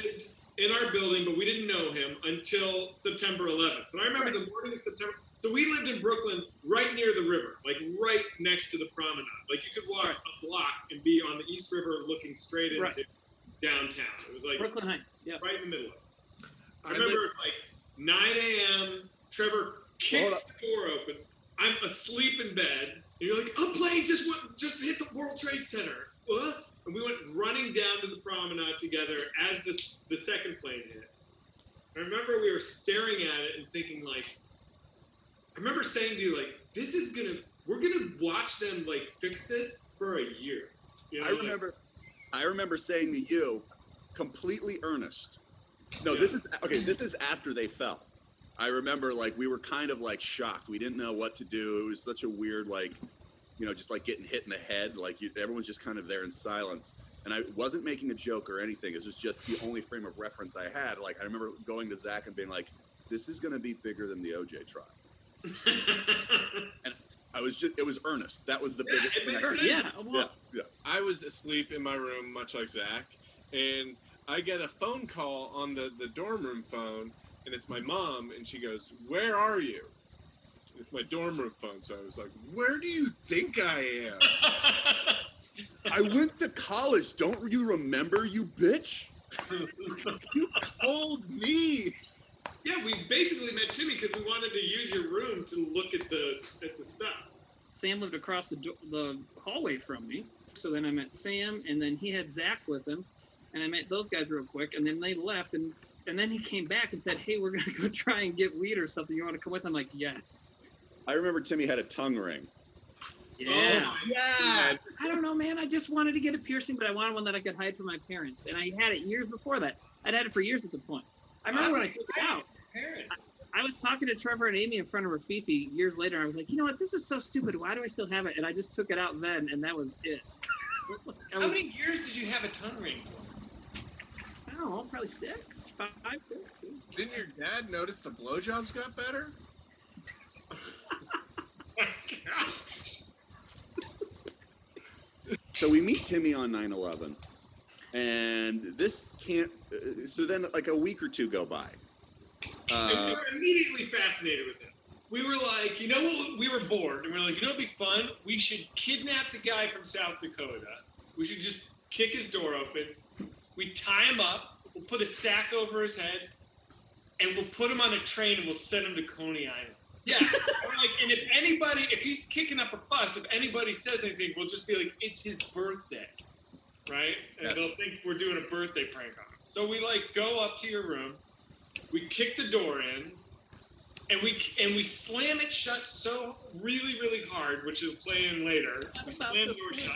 lived in our building, but we didn't know him until September 11th. And I remember the morning of September. So we lived in Brooklyn, right near the river, like right next to the promenade. Like you could walk a block and be on the East River, looking straight into downtown. It was like Brooklyn Heights, right in the middle of it. I remember it's like 9 a.m. Trevor kicks the door open. I'm asleep in bed. And you're like, a plane just hit the World Trade Center. What? And we went running down to the promenade together as the second plane hit. I remember we were staring at it and thinking like, I remember saying to you like, we're gonna watch them like fix this for a year. You know, I remember saying to you, completely earnest. No, this is after they fell. I remember like we were kind of like shocked. We didn't know what to do. It was such a weird like, just like getting hit in the head. Like everyone's just kind of there in silence. And I wasn't making a joke or anything. It was just the only frame of reference I had. Like I remember going to Zach and being like, "This is going to be bigger than the OJ trial." And it was earnest. That was the biggest thing. Yeah. I was asleep in my room, much like Zach, and I get a phone call on the dorm room phone, and it's my mom, and she goes, "Where are you?" It's my dorm room phone, so I was like, "Where do you think I am?" I went to college. Don't you remember, you bitch? You told me. Yeah, we basically met Timmy because we wanted to use your room to look at the stuff. Sam lived across the hallway from me, so then I met Sam, and then he had Zach with him, and I met those guys real quick, and then they left, and then he came back and said, "Hey, we're gonna go try and get weed or something. You want to come with?" I'm like, "Yes." I remember Timmy had a tongue ring. Yeah. Yeah. I don't know, man. I just wanted to get a piercing, but I wanted one that I could hide from my parents, and I had it years before that. I'd had it for years at the point. I remember when I took it out. I was talking to Trevor and Amy in front of Rafifi years later. I was like, you know what? This is so stupid. Why do I still have it? And I just took it out then, and that was it. How many years did you have a tongue ring for? I don't know, probably 5, 6. Didn't your dad notice the blowjobs got better? So we meet Timmy on 9/11, and this can't. So then, like a week or two go by. And we were immediately fascinated with it. We were like, you know what? We were bored, and we were like, you know, it'd be fun. We should kidnap the guy from South Dakota. We should just kick his door open. We tie him up. We'll put a sack over his head, and we'll put him on a train, and we'll send him to Coney Island. Yeah, and if he's kicking up a fuss, if anybody says anything, we'll just be like, it's his birthday, right? And they'll think we're doing a birthday prank on him. So we like go up to your room, we kick the door in, and we slam it shut so really, really hard, which will play in later. We slam the door shut.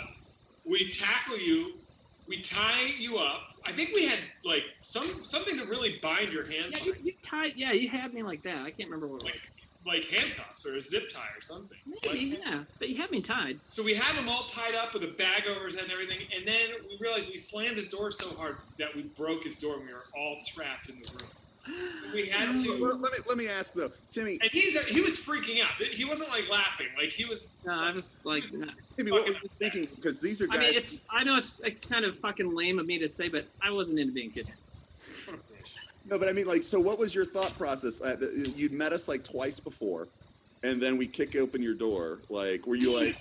We tackle you. We tie you up. I think we had like something to really bind your hands. Yeah, you tied. Yeah, you had me like that. I can't remember what it was. Like handcuffs or a zip tie or something. Maybe, yeah. But you had me tied. So we had him all tied up with a bag over his head and everything, and then we realized we slammed his door so hard that we broke his door and we were all trapped in the room. And we had to. Let me ask though, Timmy. And he was freaking out. He wasn't like laughing. Like he was. No, I was like. Timmy, what were you thinking? Because these are guys. I mean, I know it's kind of fucking lame of me to say, but I wasn't into being kidnapped. No, but I mean, like, so what was your thought process? You'd met us like twice before, and then we kick open your door. Like, were you like?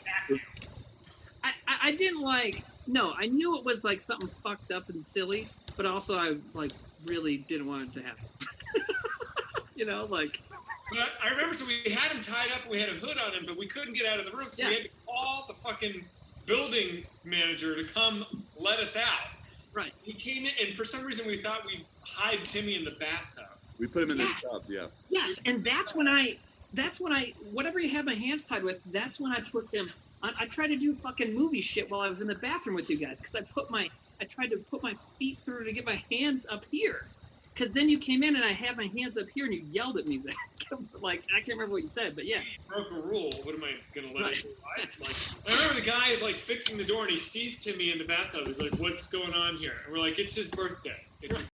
I didn't like. No, I knew it was like something fucked up and silly, but also I like really didn't want it to happen. You know, like. But I remember, so we had him tied up and we had a hood on him, but we couldn't get out of the room, so we had to call the fucking building manager to come let us out. Right. He came in, and for some reason we thought we'd hide Timmy in the bathtub. We put him in the tub, yeah. Yes, and that's when I, whatever you have my hands tied with, that's when I put them. I tried to do fucking movie shit while I was in the bathroom with you guys, because I tried to put my feet through to get my hands up here. Because then you came in and I had my hands up here and you yelled at me, Zach. Like, I can't remember what you said, but yeah. Broke a rule. What am I going to let it slide? Like, I remember the guy is like fixing the door and he sees Timmy in the bathtub. He's like, what's going on here? And we're like, it's his birthday. It's his